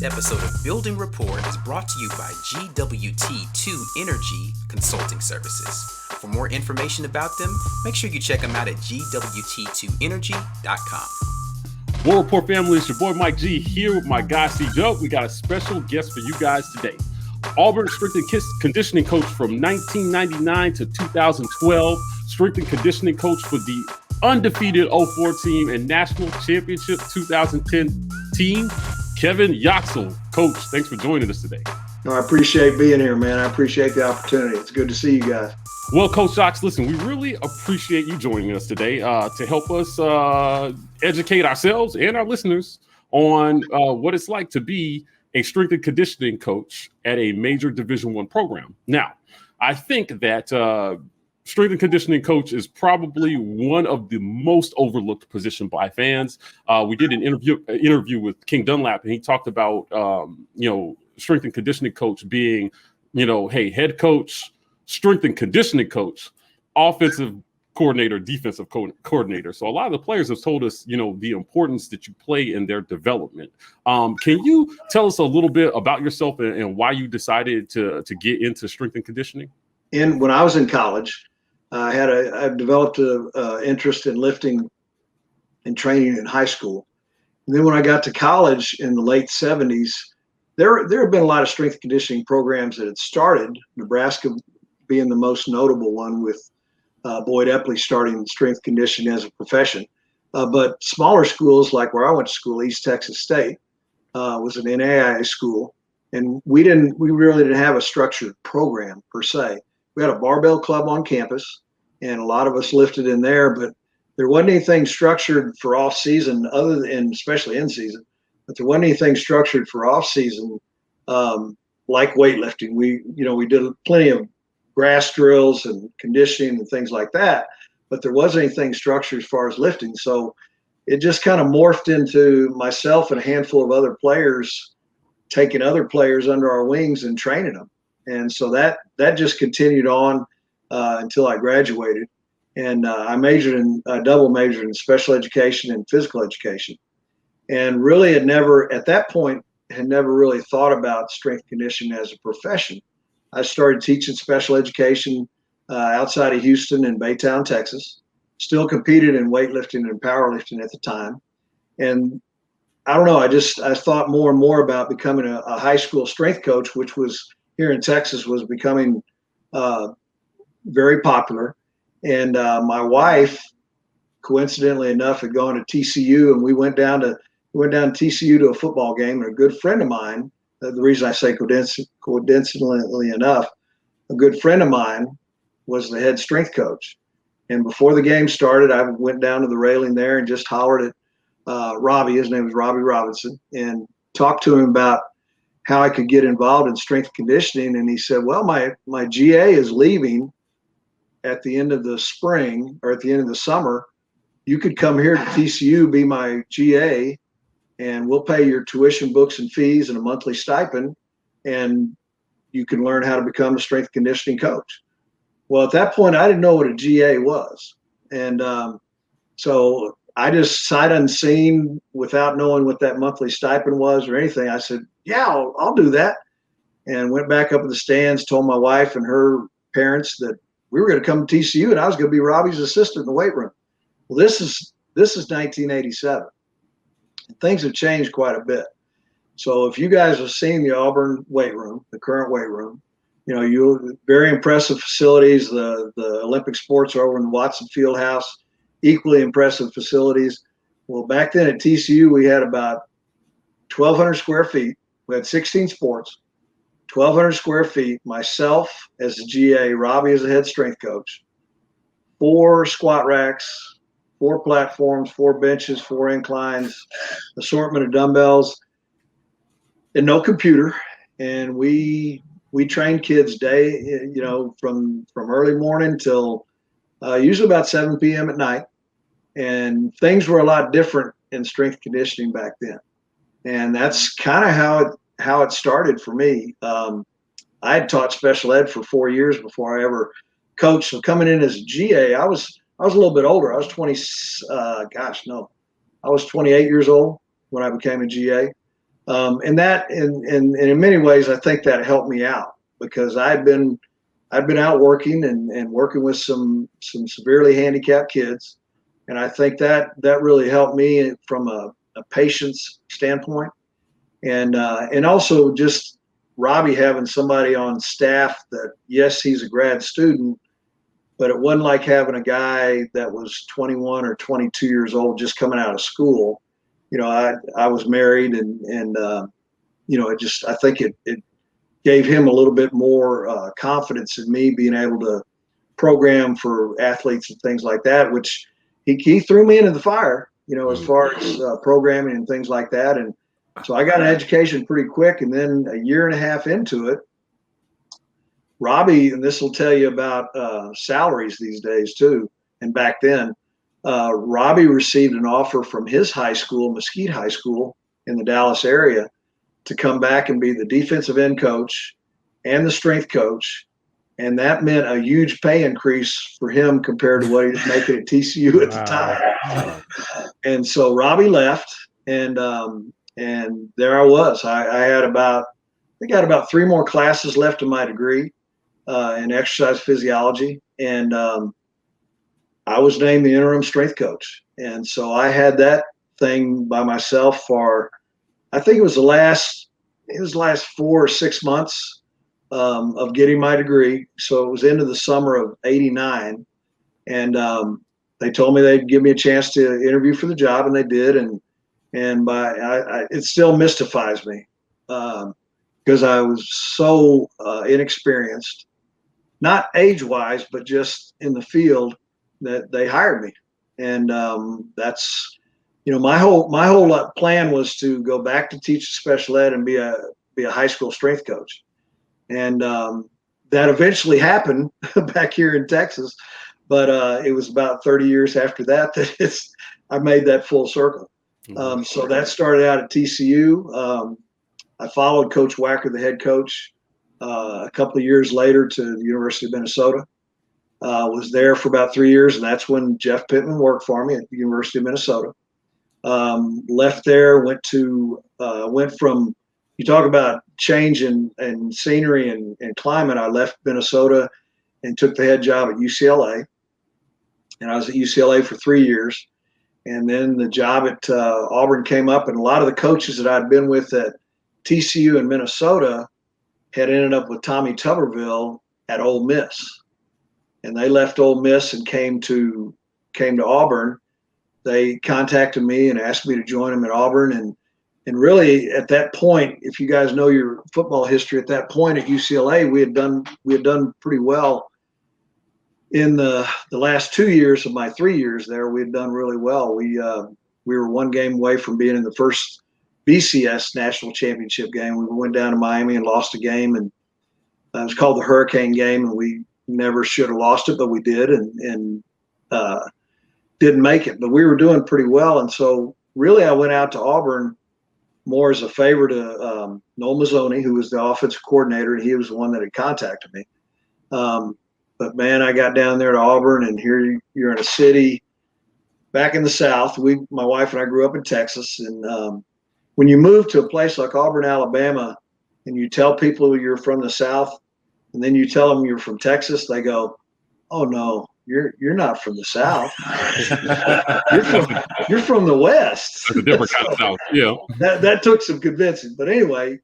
This episode of Building Rapport is brought to you by GWT2 Energy Consulting Services. For more information about them, make sure you check them out at gwt2energy.com. War Rapport family, it's your boy Mike G here with my guy C. Joe. We got a special guest for you guys today. Auburn strength and conditioning coach from 1999 to 2012, strength and conditioning coach for the undefeated 04 team and national championship 2010 team, Kevin Yoxall. Coach, thanks for joining us today. No, I appreciate being here, man. I appreciate the opportunity. It's good to see you guys. Well, Coach Yox, listen, we really appreciate you joining us today to help us educate ourselves and our listeners on what it's like to be a strength and conditioning coach at a major Division I program. Now, I think that strength and conditioning coach is probably one of the most overlooked position by fans. We did an interview with King Dunlap, and he talked about strength and conditioning coach being, hey, head coach, strength and conditioning coach, offensive coordinator, defensive coordinator. So a lot of the players have told us, the importance that you play in their development. Can you tell us a little bit about yourself and why you decided to get into strength and conditioning? When I was in college, I developed an interest in lifting and training in high school. And then when I got to college in the late 70s, there have been a lot of strength and conditioning programs that had started, Nebraska being the most notable one, with Boyd Epley starting strength conditioning as a profession. But smaller schools, like where I went to school, East Texas State, was an NAIA school. And we really didn't have a structured program per se. We had a barbell club on campus, and a lot of us lifted in there, but there wasn't anything structured for off season other than, especially in season, but there wasn't anything structured for off season like weightlifting. We did plenty of grass drills and conditioning and things like that, but there wasn't anything structured as far as lifting. So it just kind of morphed into myself and a handful of other players taking other players under our wings and training them. And so that just continued on until I graduated. And I double majored in special education and physical education. And really at that point, had never really thought about strength conditioning as a profession. I started teaching special education outside of Houston in Baytown, Texas. Still competed in weightlifting and powerlifting at the time. And I don't know, I thought more and more about becoming a high school strength coach, which was here in Texas was becoming very popular. And my wife, coincidentally enough, had gone to TCU, and we went down to TCU to a football game. And a good friend of mine, the reason I say coincidentally enough, a good friend of mine was the head strength coach. And before the game started, I went down to the railing there and just hollered at Robbie. His name was Robbie Robinson, and talked to him about how I could get involved in strength conditioning. And he said, well, my GA is leaving at the end of the spring or at the end of the summer. You could come here to TCU, be my GA, and we'll pay your tuition, books, and fees and a monthly stipend, and you can learn how to become a strength conditioning coach. Well, at that point, I didn't know what a GA was. And so I just sight unseen, without knowing what that monthly stipend was or anything, I said, yeah, I'll do that. And went back up in the stands, told my wife and her parents that we were going to come to TCU and I was going to be Robbie's assistant in the weight room. Well, this is 1987. Things have changed quite a bit. So if you guys have seen the Auburn weight room, the current weight room, you very impressive facilities. The Olympic sports are over in the Watson Fieldhouse, equally impressive facilities. Well, back then at TCU, we had about 1,200 square feet. We had 16 sports, 1,200 square feet, myself as the GA, Robbie as the head strength coach, 4 squat racks, 4 platforms, 4 benches, 4 inclines, assortment of dumbbells, and no computer. And we trained kids from early morning till usually about 7 p.m. at night. And things were a lot different in strength conditioning back then. And that's kind of how it started for me. I had taught special ed for 4 years before I ever coached. So coming in as a GA, I was a little bit older. I was 28 years old when I became a GA. And that, and in many ways, I think that helped me out because I'd been out working and working with some severely handicapped kids, and I think that really helped me from a patience standpoint, and also just Robbie having somebody on staff that, yes, he's a grad student, but it wasn't like having a guy that was 21 or 22 years old just coming out of school. I was married, and I think it gave him a little bit more confidence in me being able to program for athletes and things like that, which he threw me into the fire, as far as programming and things like that. And so I got an education pretty quick. And then a year and a half into it, Robbie, and this will tell you about salaries these days too, and back then, Robbie received an offer from his high school, Mesquite High School in the Dallas area, to come back and be the defensive end coach and the strength coach. And that meant a huge pay increase for him compared to what he was making at TCU at the time. And so Robbie left, and there I was. I had about 3 more classes left in my degree in exercise physiology, and I was named the interim strength coach. And so I had that thing by myself for, I think it was the last 4 or 6 months of getting my degree. So it was into the summer of '89, and they told me they'd give me a chance to interview for the job, and they did. And it still mystifies me because I was so inexperienced, not age-wise, but just in the field, that they hired me. And that's, my whole plan was to go back to teach special ed and be a high school strength coach. And that eventually happened back here in Texas, but it was about 30 years after that I made that full circle. So that started out at TCU. I followed Coach Wacker, the head coach, a couple of years later to the University of Minnesota. Was there for about 3 years, and that's when Jeff Pittman worked for me at the University of Minnesota. Left there, went from, you talk about change in scenery and climate. I left Minnesota and took the head job at UCLA, and I was at UCLA for 3 years. And then the job at Auburn came up, and a lot of the coaches that I'd been with at TCU and Minnesota had ended up with Tommy Tuberville at Ole Miss, and they left Ole Miss and came to Auburn. They contacted me and asked me to join them at Auburn, and really at that point, if you guys know your football history, at that point at UCLA, we had done pretty well. In the last 2 years of my 3 years there, we had done really well. We were 1 game away from being in the first BCS national championship game. We went down to Miami and lost a game, and it was called the Hurricane game, and we never should have lost it, but we did, and didn't make it. But we were doing pretty well, and so really I went out to Auburn more as a favor to Noel Mazzoni, who was the offensive coordinator, and he was the one that had contacted me. But man, I got down there to Auburn, and here you're in a city back in the South. My wife and I grew up in Texas, and when you move to a place like Auburn, Alabama, and you tell people you're from the South, and then you tell them you're from Texas, they go, "Oh no, you're not from the South. you're from the West." That's a different kind of South. Yeah. That took some convincing, but anyway,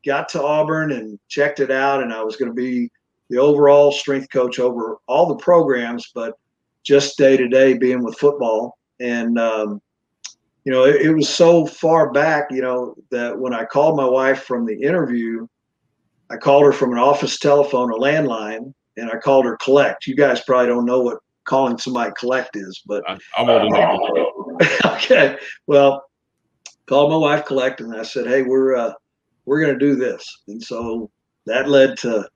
got to Auburn and checked it out, and I was going to be the overall strength coach over all the programs, but just day to day being with football. And it was so far back, that when I called my wife from the interview, I called her from an office telephone, a landline, and I called her collect. You guys probably don't know what calling somebody collect is, but I'm old enough. Okay. Well, called my wife collect, and I said, "Hey, we're going to do this." And so that led to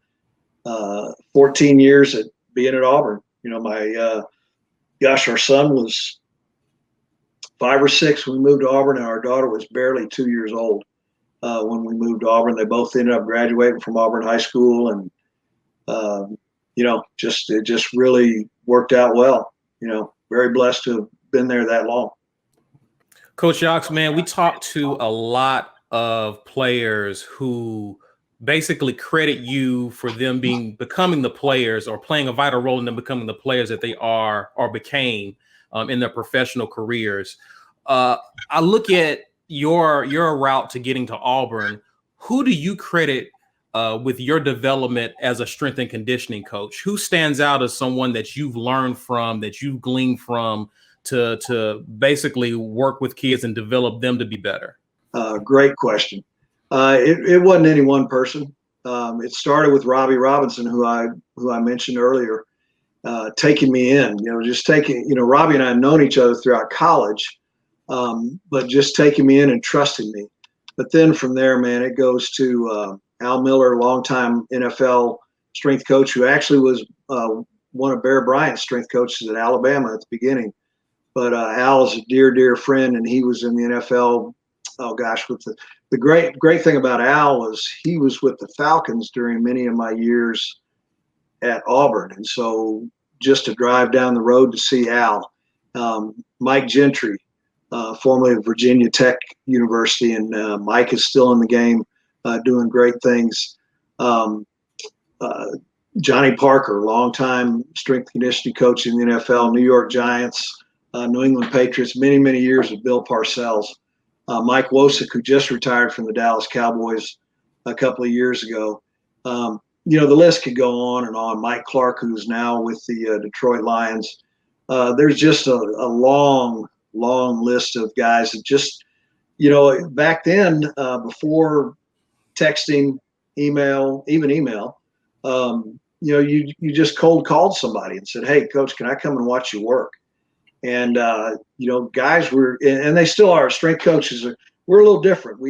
14 years at being at Auburn. Our son was 5 or 6 when we moved to Auburn, and our daughter was barely 2 years old when we moved to Auburn. They both ended up graduating from Auburn High School, and it just really worked out well. Very blessed to have been there that long. Coach Yox, man, we talk to a lot of players who basically credit you for them becoming the players or playing a vital role in them becoming the players that they are or became in their professional careers. I look at your route to getting to Auburn. Who do you credit with your development as a strength and conditioning coach? Who stands out as someone that you've learned from, that you've gleaned from to basically work with kids and develop them to be better? Great question. It wasn't any one person. It started with Robbie Robinson, who I mentioned earlier, taking me in. Robbie and I had known each other throughout college, but just taking me in and trusting me. But then from there, man, it goes to Al Miller, longtime NFL strength coach, who actually was one of Bear Bryant's strength coaches at Alabama at the beginning. But Al is a dear friend, and he was in the NFL. Oh gosh, with the great thing about Al was he was with the Falcons during many of my years at Auburn, and so just to drive down the road to see Al, Mike Gentry, formerly of Virginia Tech University, and Mike is still in the game, doing great things. Johnny Parker, longtime strength and conditioning coach in the NFL, New York Giants, New England Patriots, many years with Bill Parcells. Mike Wosick, who just retired from the Dallas Cowboys a couple of years ago. The list could go on and on. Mike Clark, who's now with the Detroit Lions. There's just a long list of guys that just, back then, before texting, email, you just cold called somebody and said, "Hey, coach, can I come and watch you work?" And, guys were, and they still are, strength coaches. We're a little different.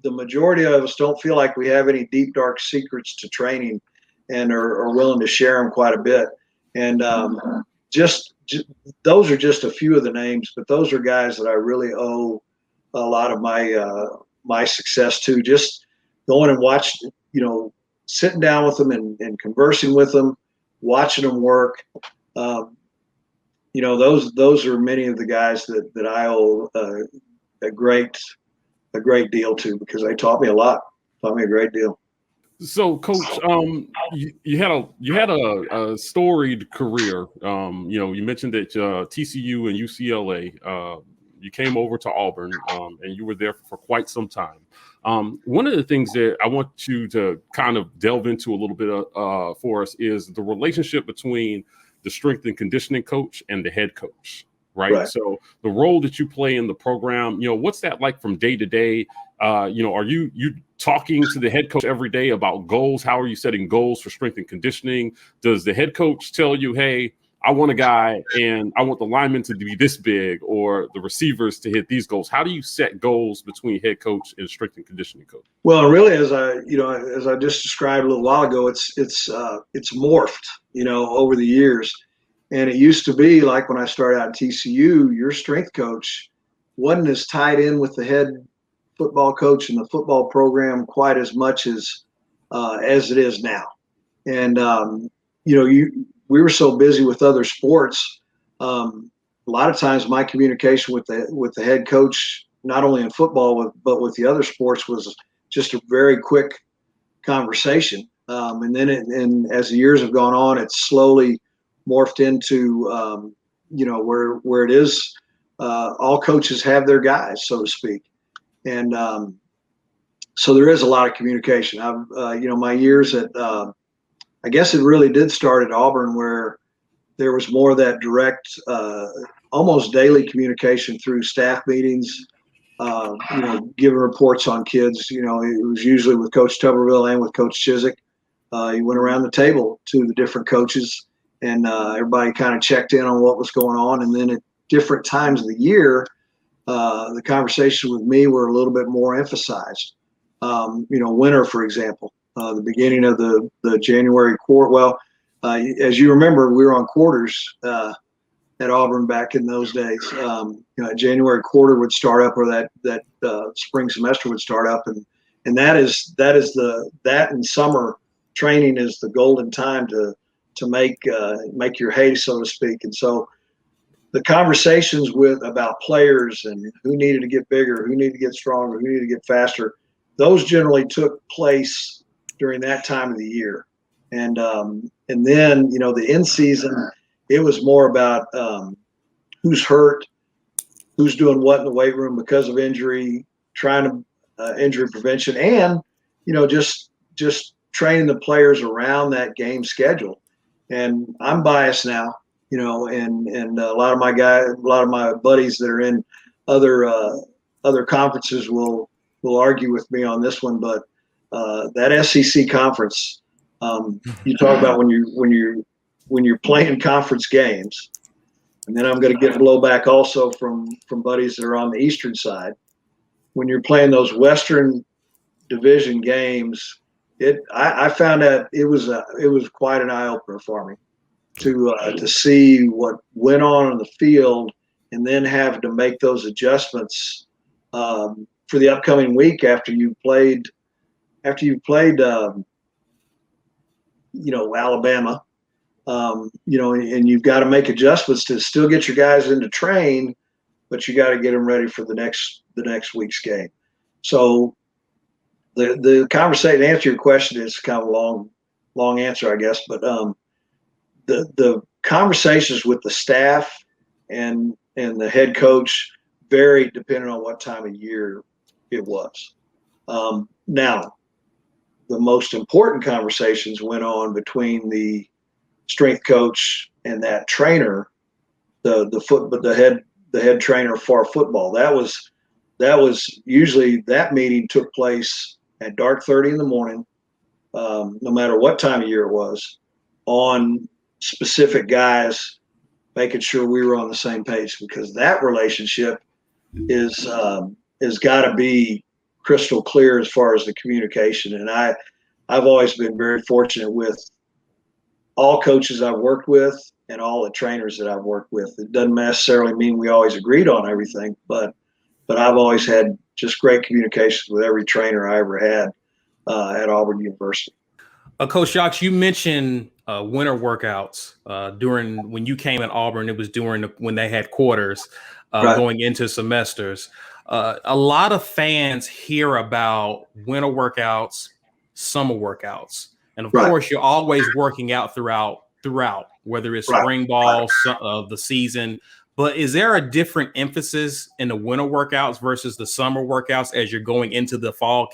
The majority of us don't feel like we have any deep, dark secrets to training and are willing to share them quite a bit. And just those are just a few of the names, but those are guys that I really owe a lot of my success to. Just going and watching, sitting down with them and conversing with them, watching them work. Those are many of the guys that I owe a great deal to, because they taught me a great deal. So, Coach, you had a storied career. You mentioned that TCU and UCLA. You came over to Auburn, and you were there for quite some time. One of the things that I want you to kind of delve into a little bit for us is the relationship between the strength and conditioning coach and the head coach, right? So the role that you play in the program, what's that like from day to day? Are you talking to the head coach every day about goals? How are you setting goals for strength and conditioning? Does the head coach tell you, hey, I want a guy and I want the linemen to be this big, or the receivers to hit these goals? How do you set goals between head coach and strength and conditioning coach? Well, really, as I just described a little while ago, it's morphed, over the years. And it used to be like when I started out at TCU, your strength coach wasn't as tied in with the head football coach and the football program quite as much as it is now. And we were so busy with other sports. A lot of times, my communication with the head coach, not only in football but with the other sports, was just a very quick conversation. And then and as the years have gone on, it's slowly morphed into where it is. All coaches have their guys, so to speak, and so there is a lot of communication. My years at I guess it really did start at Auburn, where there was more of that direct, almost daily communication through staff meetings, giving reports on kids. It was usually with Coach Tuberville and with Coach Chiswick. He went around the table to the different coaches, and everybody kind of checked in on what was going on. And then at different times of the year, the conversation with me were a little bit more emphasized. Winter, for example. The beginning of the January quarter. Well, as you remember, we were on quarters at Auburn back in those days. January quarter would start up, or that spring semester would start up, and that and summer training is the golden time to make your hay, so to speak. And so the conversations about players and who needed to get bigger, who needed to get stronger, who needed to get faster, those generally took place during that time of the year. And then, the in season, it was more about who's hurt, who's doing what in the weight room because of injury, trying to injury prevention, and just training the players around that game schedule. And I'm biased now, and a lot of my buddies that are in other conferences will argue with me on this one, but that SEC conference, you talk about when you're playing conference games, and then I'm going to get blowback also from buddies that are on the eastern side. When you're playing those Western Division games, I found that it was quite an eye opener for me to see what went on in the field, and then have to make those adjustments for the upcoming week after you played Alabama. And you've got to make adjustments to still get your guys into train, but you got to get them ready for the next week's game. So the conversation, to answer your question, is kind of a long answer, I guess, but the conversations with the staff and the head coach varied depending on what time of year it was. Now, the most important conversations went on between the strength coach and that trainer, the head trainer for football. That was usually, that meeting took place at dark 30 in the morning, no matter what time of year it was, on specific guys, making sure we were on the same page, because that relationship is got to be crystal clear as far as the communication. And I've always been very fortunate with all coaches I've worked with and all the trainers that I've worked with. It doesn't necessarily mean we always agreed on everything, but I've always had just great communication with every trainer I ever had at Auburn University. Coach Yoxall, you mentioned winter workouts during when you came at Auburn. It was when they had quarters Right. Going into semesters. A lot of fans hear about winter workouts, summer workouts, and of course, you're always working out throughout, whether it's spring ball, the season. But is there a different emphasis in the winter workouts versus the summer workouts as you're going into the fall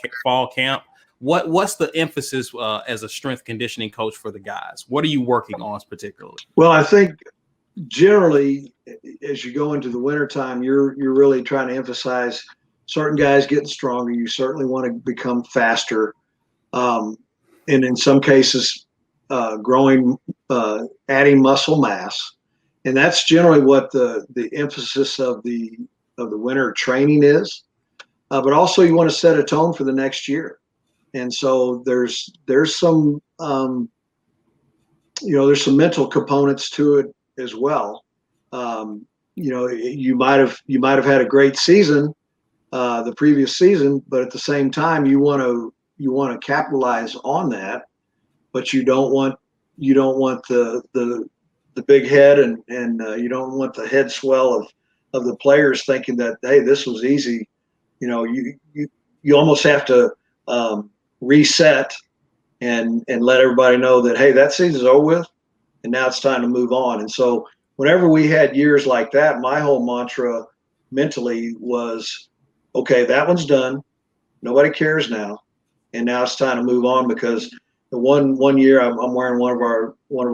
camp? What's the emphasis as a strength conditioning coach for the guys? What are you working on particularly? Well, I think generally, as you go into the wintertime, you're really trying to emphasize certain guys getting stronger. You certainly want to become faster, and in some cases, adding muscle mass. And that's generally what the emphasis of the winter training is. But also, you want to set a tone for the next year. And so there's some there's some mental components to it as well. You might have had a great season the previous season, but at the same time you want to capitalize on that, but you don't want the big head and you don't want the head swell of the players thinking that, hey, this was easy. You almost have to reset and let everybody know that, hey, that season's over with and now it's time to move on. And so whenever we had years like that, my whole mantra mentally was, okay, that one's done. Nobody cares now. And now it's time to move on, because the one year I'm wearing one of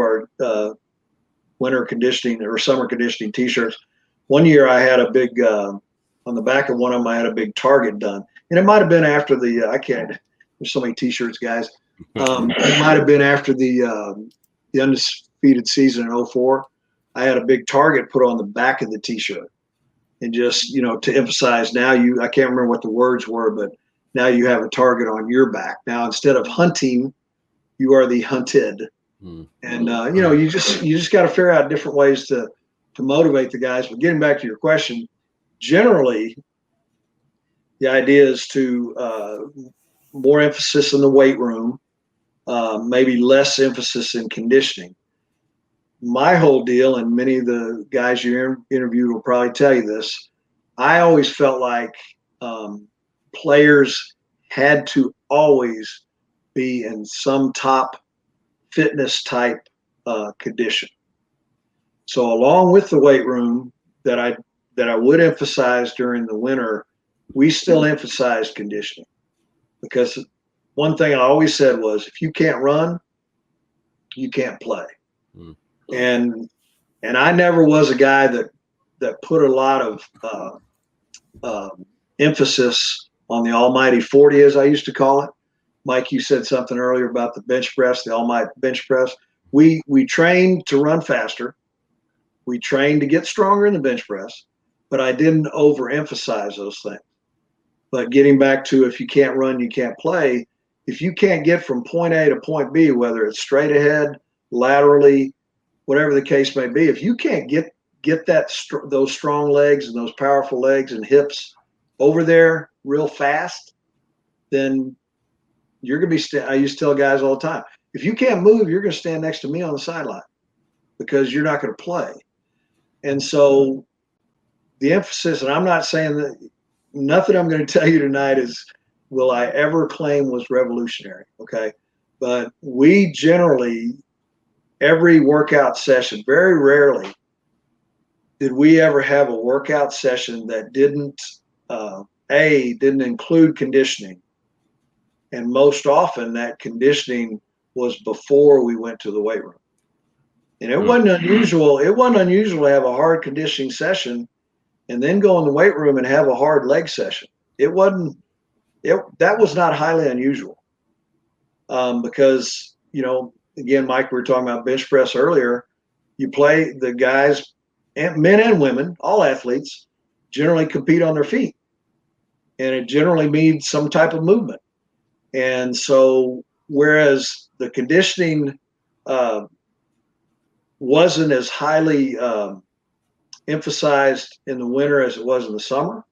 our winter conditioning or summer conditioning t-shirts. One year I had a big on the back of one of them, I had a big target done. And it might have been after there's so many t-shirts, guys. It might have been after the undefeated season in 2004. I had a big target put on the back of the t-shirt, and just, to emphasize, now I can't remember what the words were, but now you have a target on your back. Now, instead of hunting, you are the hunted. And, you just got to figure out different ways to motivate the guys. But getting back to your question, generally, the idea is to more emphasis in the weight room, maybe less emphasis in conditioning. my whole deal, and many of the guys you interviewed will probably tell you this, I always felt like players had to always be in some top fitness type condition. So along with the weight room that I would emphasize during the winter, we still emphasized conditioning, because one thing I always said was, if you can't run, you can't play. Mm. And I never was a guy that put a lot of emphasis on the almighty 40, as I used to call it. Mike, you said something earlier about the bench press, the almighty bench press. We trained to run faster. We trained to get stronger in the bench press, but I didn't overemphasize those things. But getting back to, if you can't run, you can't play. If you can't get from point A to point B, whether it's straight ahead, laterally, whatever the case may be, if you can't get those strong legs and those powerful legs and hips over there real fast, then you're going to be I used to tell guys all the time, if you can't move, you're going to stand next to me on the sideline, because you're not going to play. And so the emphasis, and I'm not saying that, nothing I'm going to tell you tonight will I ever claim was revolutionary, okay? But we generally, every workout session, very rarely did we ever have a workout session that didn't include conditioning. And most often that conditioning was before we went to the weight room. And it wasn't unusual. It wasn't unusual to have a hard conditioning session and then go in the weight room and have a hard leg session. That was not highly unusual. Because, again, Mike, we were talking about bench press earlier. You play, the guys, and men and women, all athletes, generally compete on their feet. And it generally means some type of movement. And so, whereas the conditioning wasn't as highly emphasized in the winter as it was in the summer,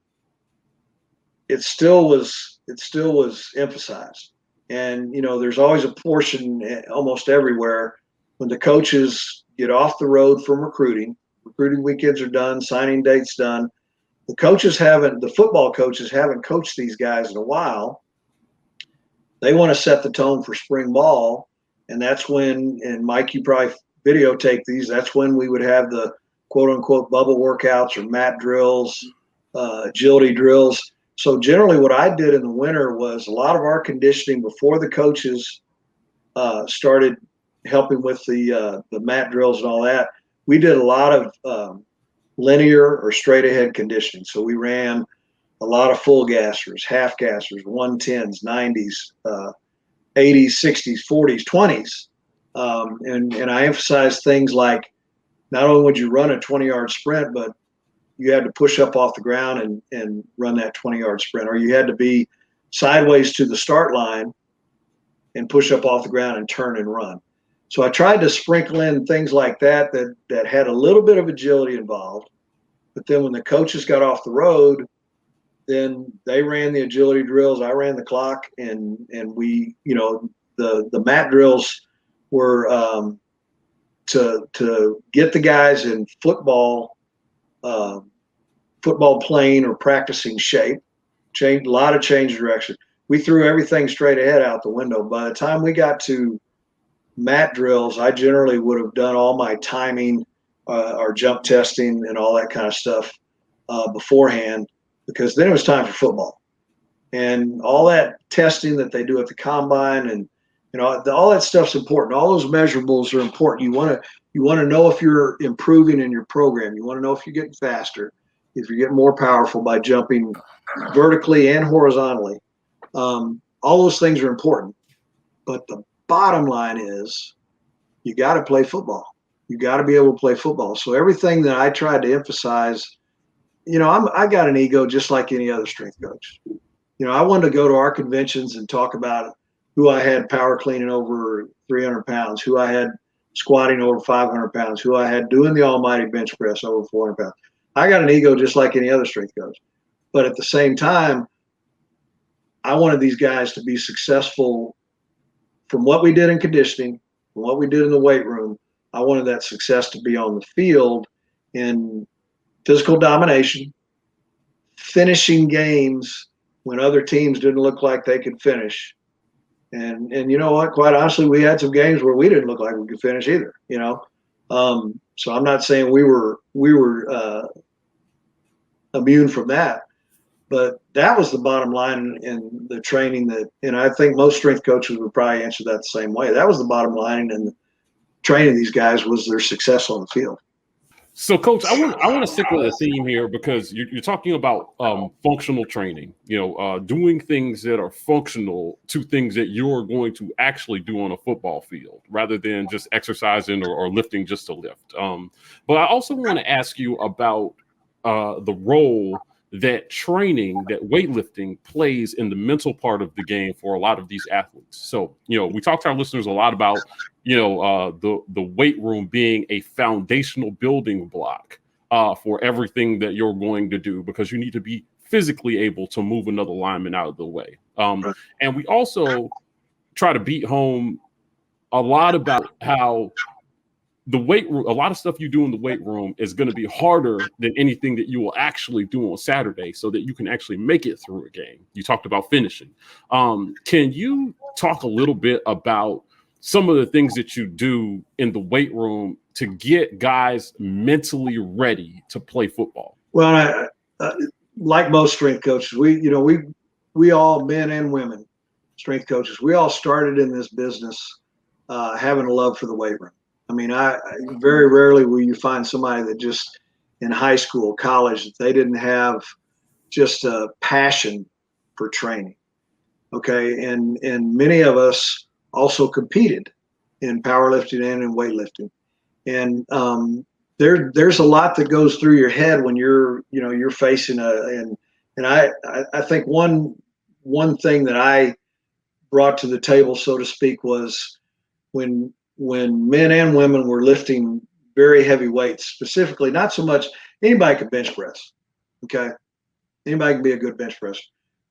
it still was emphasized. And there's always a portion, almost everywhere, when the coaches get off the road from recruiting weekends are done, signing dates done, the football coaches haven't coached these guys in a while. They want to set the tone for spring ball, and that's when, and Mike, you probably videotape these, that's when we would have the quote unquote bubble workouts or mat drills, agility drills. So generally what I did in the winter was a lot of our conditioning before the coaches started helping with the mat drills and all that. We did a lot of linear or straight ahead conditioning. So we ran a lot of full gassers, half gassers, 110s, 90s, 80s, 60s, 40s, 20s. And I emphasized things like, not only would you run a 20-yard sprint, but you had to push up off the ground and run that 20-yard sprint, or you had to be sideways to the start line and push up off the ground and turn and run. So I tried to sprinkle in things like that had a little bit of agility involved. But then when the coaches got off the road, then they ran the agility drills, I ran the clock, and we, the mat drills were to get the guys in football playing or practicing shape, a lot of change direction. We threw everything straight ahead out the window. By the time we got to mat drills, I generally would have done all my timing, our jump testing and all that kind of stuff beforehand, because then it was time for football. And all that testing that they do at the combine, and all that stuff's important. All those measurables are important. You want to know if you're improving in your program. You want to know if you're getting faster, if you're getting more powerful by jumping vertically and horizontally. All those things are important. But the bottom line is, you got to play football. You got to be able to play football. So everything that I tried to emphasize, I got an ego just like any other strength coach. I wanted to go to our conventions and talk about who I had power cleaning over 300 pounds, who I had squatting over 500 pounds, who I had doing the almighty bench press over 400 pounds. I got an ego just like any other strength coach. But at the same time, I wanted these guys to be successful from what we did in conditioning, from what we did in the weight room, I wanted that success to be on the field in physical domination, finishing games when other teams didn't look like they could finish. And you know what? Quite honestly, we had some games where we didn't look like we could finish either. So I'm not saying we were immune from that, but that was the bottom line in the training that, and I think most strength coaches would probably answer that the same way. That was the bottom line in the training these guys, was their success on the field. So, Coach, I want to stick with a theme here, because you're talking about functional training. Doing things that are functional to things that you're going to actually do on a football field, rather than just exercising or lifting just to lift. But I also want to ask you about the role that training, that weightlifting plays in the mental part of the game for a lot of these athletes. So, we talk to our listeners a lot about, the weight room being a foundational building block for everything that you're going to do, because you need to be physically able to move another lineman out of the way. And we also try to beat home a lot about how the weight room, a lot of stuff you do in the weight room is going to be harder than anything that you will actually do on Saturday, so that you can actually make it through a game. You talked about finishing. Can you talk a little bit about some of the things that you do in the weight room to get guys mentally ready to play football? Well, like most strength coaches, we all, men and women, strength coaches, we all started in this business having a love for the weight room. I mean, I very rarely will you find somebody that just in high school, college, that they didn't have just a passion for training. Okay, and many of us also competed in powerlifting and in weightlifting, and there's a lot that goes through your head when you're facing and I think one thing that I brought to the table, so to speak, was when men and women were lifting very heavy weights, specifically, not so much anybody could bench press. Okay, anybody can be a good bench presser,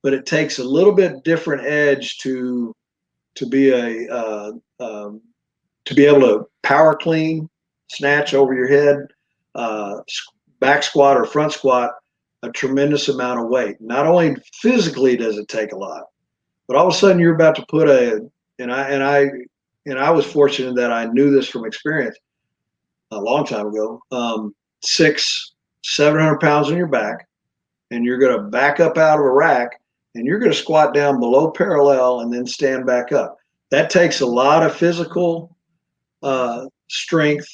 but it takes a little bit different edge to be to be able to power clean, snatch over your head, back squat or front squat a tremendous amount of weight. Not only physically does it take a lot, but all of a sudden you're about to put and I was fortunate that I knew this from experience a long time ago. 700 pounds on your back, and you're going to back up out of a rack, and you're going to squat down below parallel and then stand back up. That takes a lot of physical strength,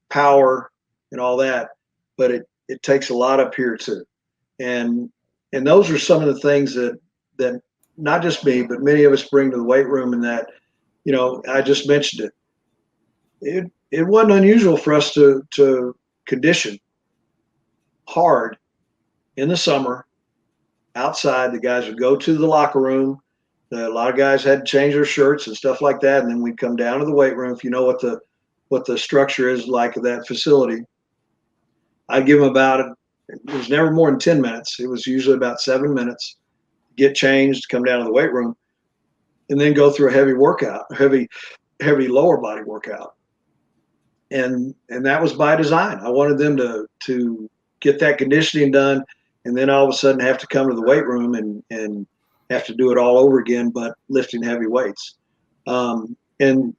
power, and all that, but it takes a lot up here too. And those are some of the things that not just me, but many of us bring to the weight room, and that, I just mentioned it. It wasn't unusual for us to condition hard in the summer outside. The guys would go to the locker room. A lot of guys had to change their shirts and stuff like that, and then we'd come down to the weight room. If you know what the structure is like of that facility, I'd give them it was never more than 10 minutes. It was usually about 7 minutes. Get changed, come down to the weight room, and then go through a heavy workout, heavy lower body workout. And that was by design. I wanted them to get that conditioning done, and then all of a sudden have to come to the weight room and have to do it all over again, but lifting heavy weights. And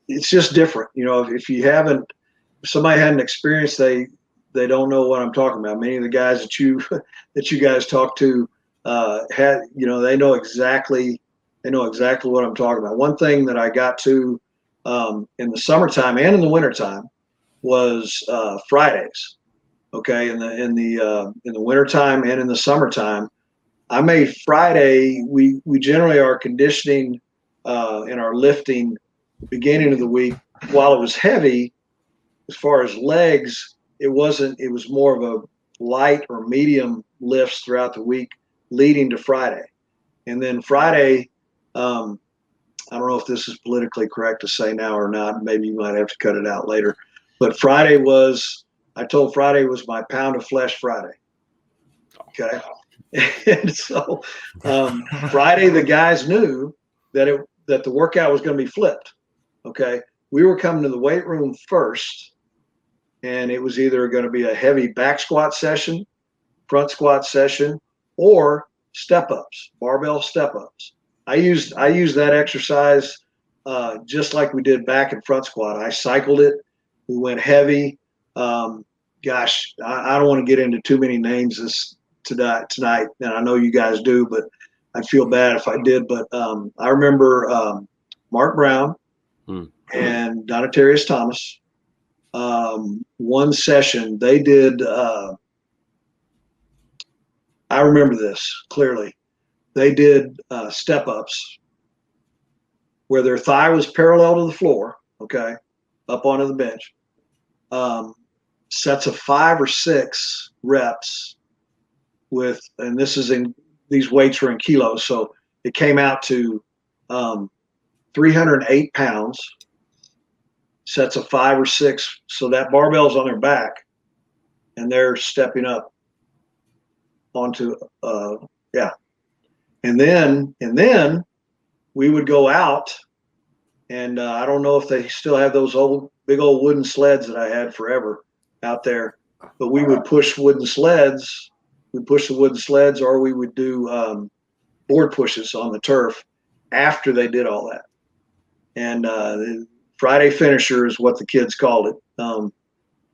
it's just different. If somebody hadn't experienced, they don't know what I'm talking about. Many of the guys that you guys talk to they know exactly what I'm talking about. One thing that I got to in the summertime and in the wintertime was Fridays. Okay, in the wintertime and in the summertime, I made Friday. We generally are conditioning and our lifting the beginning of the week. While it was heavy, as far as legs, it wasn't. It was more of a light or medium lifts throughout the week, leading to Friday. And then Friday, I don't know if this is politically correct to say now or not. Maybe you might have to cut it out later. But I told Friday was my pound of flesh Friday. Okay. And so Friday, the guys knew that the workout was going to be flipped. Okay. we were coming to the weight room first, and it was either going to be a heavy back squat session, front squat session, or step ups, barbell step ups. I used that exercise just like we did back and front squat. I cycled it. We went heavy. Gosh, I don't want to get into too many names tonight, and I know you guys do, but I'd feel bad if I did. But I remember Mark Brown and Donatarius Thomas. One session they did. I remember this clearly. They did step ups where their thigh was parallel to the floor, okay, up onto the bench. Sets of 5 or 6 reps with, and these weights were in kilos, so it came out to 308 pounds, sets of 5 or 6. So that barbell's on their back and they're stepping up onto, And then we would go out, and I don't know if they still have those big old wooden sleds that I had forever out there, but we would push wooden sleds. We'd push the wooden sleds, or we would do board pushes on the turf after they did all that. And Friday finisher is what the kids called it.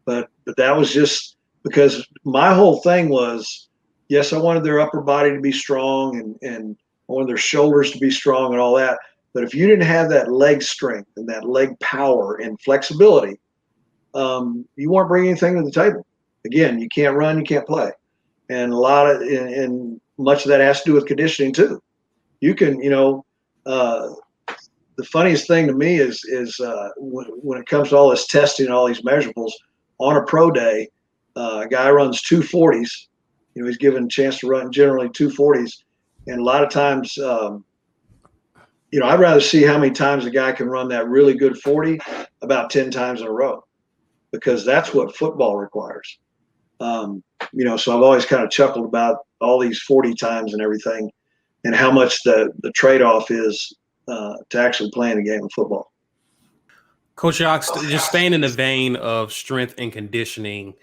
But that was just because my whole thing was, yes, I wanted their upper body to be strong and I wanted their shoulders to be strong and all that. But if you didn't have that leg strength and that leg power and flexibility, you weren't bringing anything to the table. Again, you can't run, you can't play. And and much of that has to do with conditioning too. You can, the funniest thing to me is when it comes to all this testing and all these measurables on a pro day, a guy runs 240s. He's given a chance to run generally 240s. And a lot of times, I'd rather see how many times a guy can run that really good 40 about 10 times in a row, because that's what football requires. So I've always kind of chuckled about all these 40 times and everything and how much the trade-off is to actually playing a game of football. Coach Yoxall, just staying in the vein of strength and conditioning,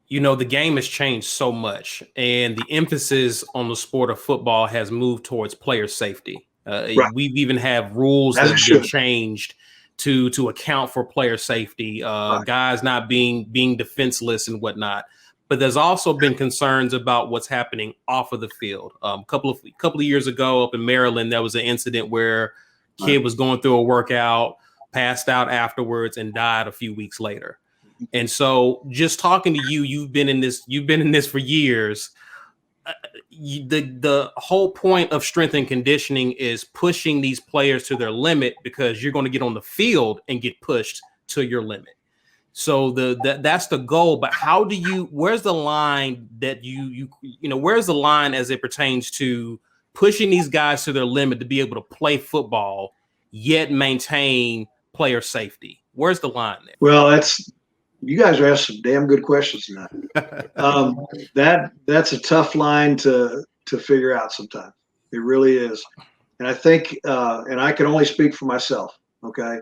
the game has changed so much, and the emphasis on the sport of football has moved towards player safety. Right. We've even have rules that have been changed to account for player safety, right. Guys not being defenseless and whatnot. But there's also been concerns about what's happening off of the field. A couple of years ago up in Maryland, there was an incident where a kid was going through a workout, passed out afterwards, and died a few weeks later. And so, just talking to you, you've been in this for years. The whole point of strength and conditioning is pushing these players to their limit, because you're going to get on the field and get pushed to your limit. So that's the goal. But where's the line that where's the line as it pertains to pushing these guys to their limit to be able to play football yet maintain player safety? Where's the line there? Well, you guys are asking some damn good questions tonight. That's a tough line to figure out sometimes. It really is. And I think, and I can only speak for myself, okay?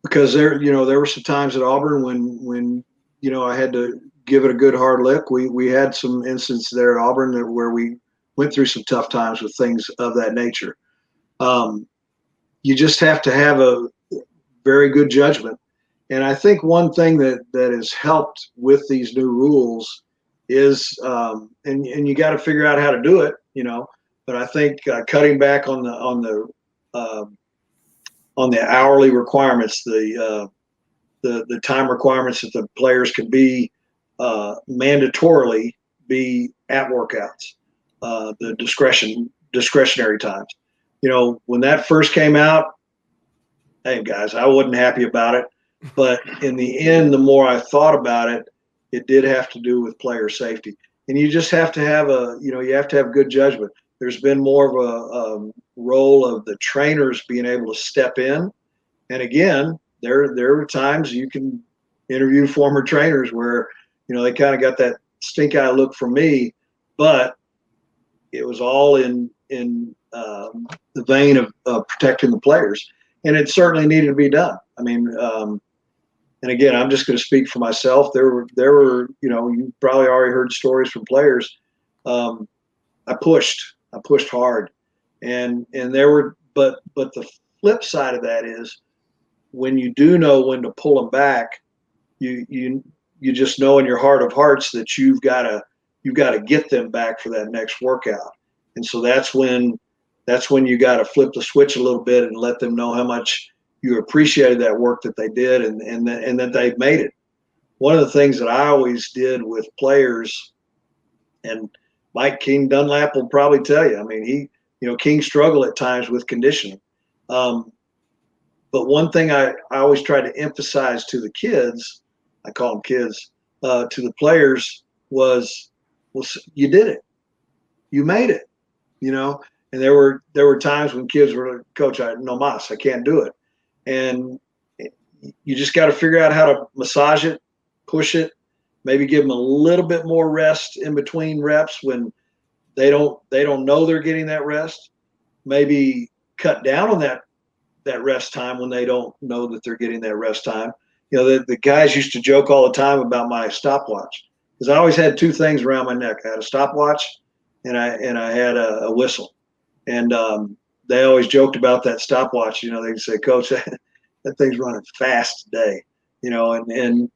Because there were some times at Auburn when I had to give it a good hard lick. We had some instances there at Auburn where we went through some tough times with things of that nature. You just have to have a very good judgment. And I think one thing that has helped with these new rules is, and you got to figure out how to do it, but I think cutting back on the hourly requirements, the time requirements that the players can be mandatorily be at workouts, the discretionary times. When that first came out, hey guys, I wasn't happy about it. But in the end, the more I thought about it, it did have to do with player safety. And you just have to have you have to have good judgment. There's been more of a role of the trainers being able to step in. And again, there are times you can interview former trainers where, they kind of got that stink eye look from me, but it was all in the vein of protecting the players. and it certainly needed to be done. I mean, and again, I'm just going to speak for myself. There were, you probably already heard stories from players. I pushed hard, and there were, but the flip side of that is when you do know when to pull them back, you just know in your heart of hearts that you've got to get them back for that next workout, and so that's when you got to flip the switch a little bit and let them know how much you appreciated that work that they did and that they've made it. One of the things that I always did with players, and Mike King Dunlap will probably tell you, I mean, King struggled at times with conditioning. But one thing I always try to emphasize to the kids, I call them kids, to the players was you did it. You made it, and there were times when kids were like, Coach, no mas, I can't do it. And you just got to figure out how to massage it, push it, maybe give them a little bit more rest in between reps when they don't know they're getting that rest. Maybe cut down on that rest time when they don't know that they're getting that rest time. The guys used to joke all the time about my stopwatch because I always had two things around my neck. I had a stopwatch and I had a whistle. And they always joked about that stopwatch. They'd say, Coach, that thing's running fast today. And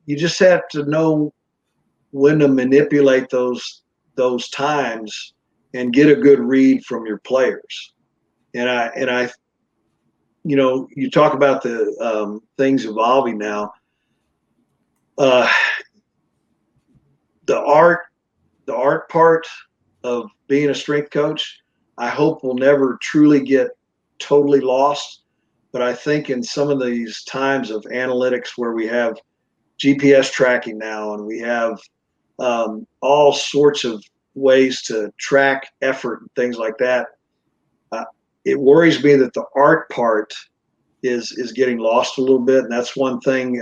you just have to know when to manipulate those times and get a good read from your players. And I you talk about the things evolving now. The art part of being a strength coach, I hope will never truly get totally lost. But I think in some of these times of analytics where we have GPS tracking now and we have all sorts of ways to track effort and things like that, it worries me that the art part is getting lost a little bit. And that's one thing,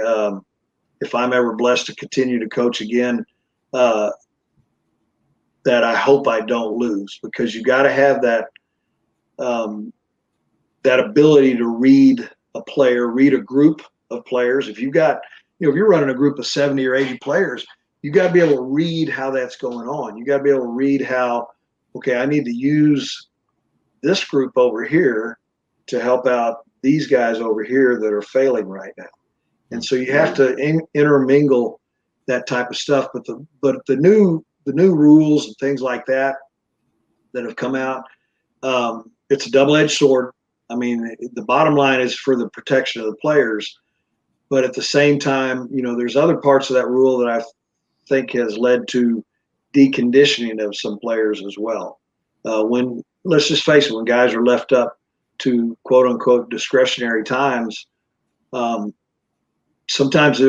if I'm ever blessed to continue to coach again, that I hope I don't lose, because you got to have that that ability to read a player, read a group of players. If you've got, if you're running a group of 70 or 80 players, you got to be able to read how that's going on. You got to be able to read how, okay, I need to use this group over here to help out these guys over here that are failing right now. And so you have to intermingle that type of stuff. But the new rules and things like that have come out, it's a double-edged sword. I mean, the bottom line is for the protection of the players, but at the same time, there's other parts of that rule that I think has led to deconditioning of some players as well. When, let's just face it, when guys are left up to quote unquote discretionary times, sometimes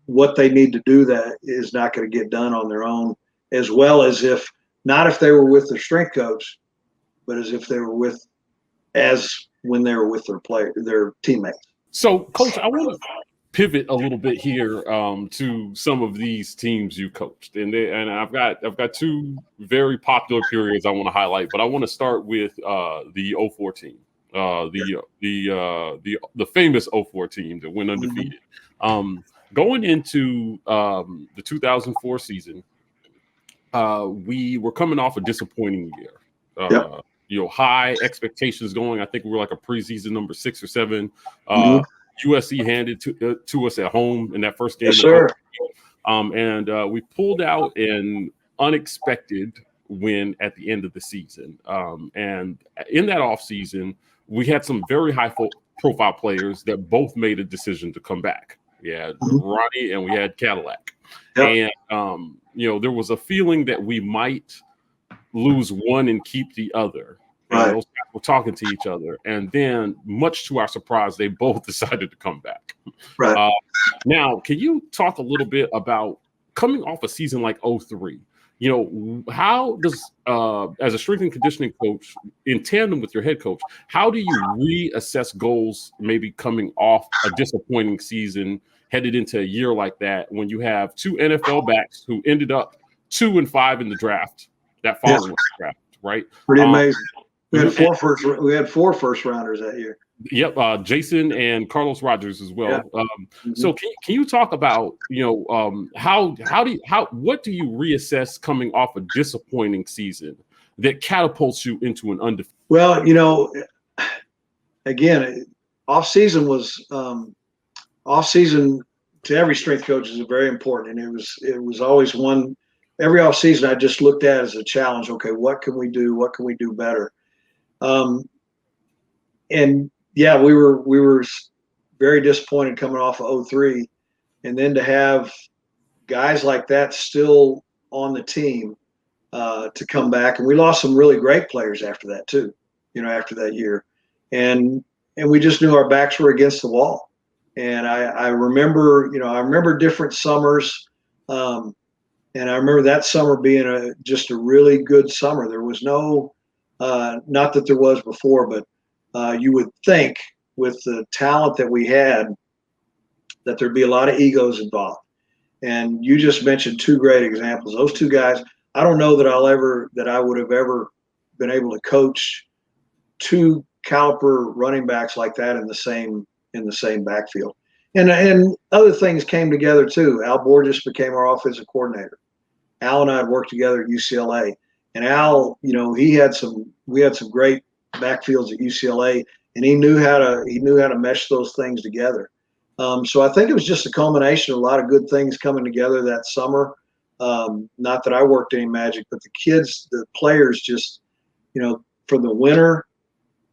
what they need to do that is not going to get done on their own, as well as if they were with their strength coach, but as if they were when they were with their teammates. So, Coach, I want to pivot a little bit here to some of these teams you coached, and I've got two very popular periods I want to highlight, but I want to start with the 04 team, the famous 04 team that went undefeated. Going into the 2004 season, we were coming off a disappointing year. Yep. High expectations going. I think we were like a preseason number 6 or 7. USC handed to us at home in that first game. Yes, sir. And we pulled out an unexpected win at the end of the season. And in that offseason, we had some very high-profile players that both made a decision to come back. We had Ronnie and we had Cadillac. Yep. And, there was a feeling that we might lose one and keep the other. And right. Those guys were talking to each other. And then, much to our surprise, they both decided to come back. Right. Now, can you talk a little bit about coming off a season like 03? How does, as a strength and conditioning coach, in tandem with your head coach, how do you reassess goals maybe coming off a disappointing season, headed into a year like that, when you have two NFL backs who ended up 2 and 5 in the draft, that following draft, right? Pretty amazing. We had 4 first rounders that year. Yep, Jason and Carlos Rogers as well. Yeah. So can you talk about what do you reassess coming off a disappointing season that catapults you into an undefeated? Well, again, off season to every strength coach is very important, and it was always one. Every off season, I just looked at as a challenge. Okay, what can we do? What can we do better? And yeah, we were very disappointed coming off of 03, and then to have guys like that still on the team to come back, and we lost some really great players after that too. After that year, and we just knew our backs were against the wall. And I remember different summers, and I remember that summer being just a really good summer. There was no, not that there was before, but you would think with the talent that we had that there'd be a lot of egos involved. And you just mentioned two great examples. Those two guys, I don't know that I would have ever been able to coach two caliber running backs like that in the same backfield. And other things came together too. Al Borges became our offensive coordinator. Al and I had worked together at UCLA, and Al, we had some great backfields at UCLA, and he knew how to mesh those things together. So I think it was just a culmination of a lot of good things coming together that summer. Not that I worked any magic, but the players just, from the winter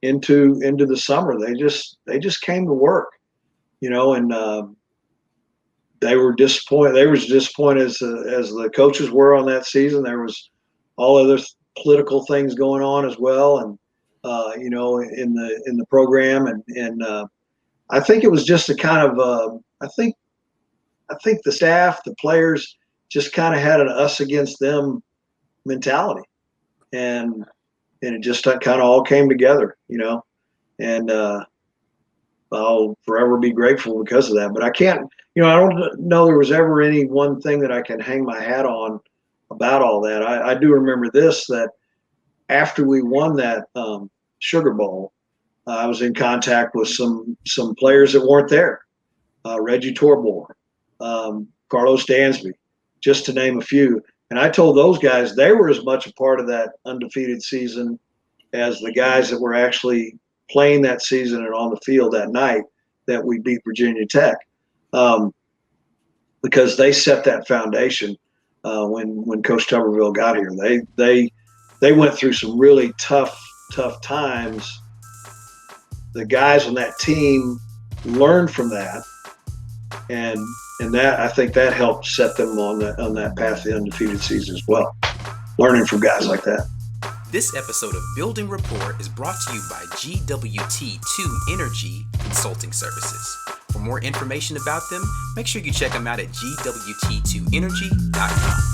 into the summer, they just came to work, and they were disappointed. They were as disappointed as the coaches were on that season. There was all other political things going on as well, and in the program, and I think it was just a kind of I think the staff, the players, just kind of had an us against them mentality, and it just kind of all came together, and I'll forever be grateful because of that. But I can't, I don't know there was ever any one thing that I can hang my hat on about all that. I do remember this, that after we won that Sugar Bowl, I was in contact with some players that weren't there. Reggie Torbor, Carlos Dansby, just to name a few. And I told those guys they were as much a part of that undefeated season as the guys that were actually playing that season and on the field that night that we beat Virginia Tech, because they set that foundation when Coach Tuberville got here. They went through some really tough times. The guys on that team learned from that, and that, I think that helped set them on that path to the undefeated season as well, learning from guys like that. This episode of Building Rapport is brought to you by GWT2 Energy Consulting Services. For more information about them, make sure you check them out at gwt2energy.com.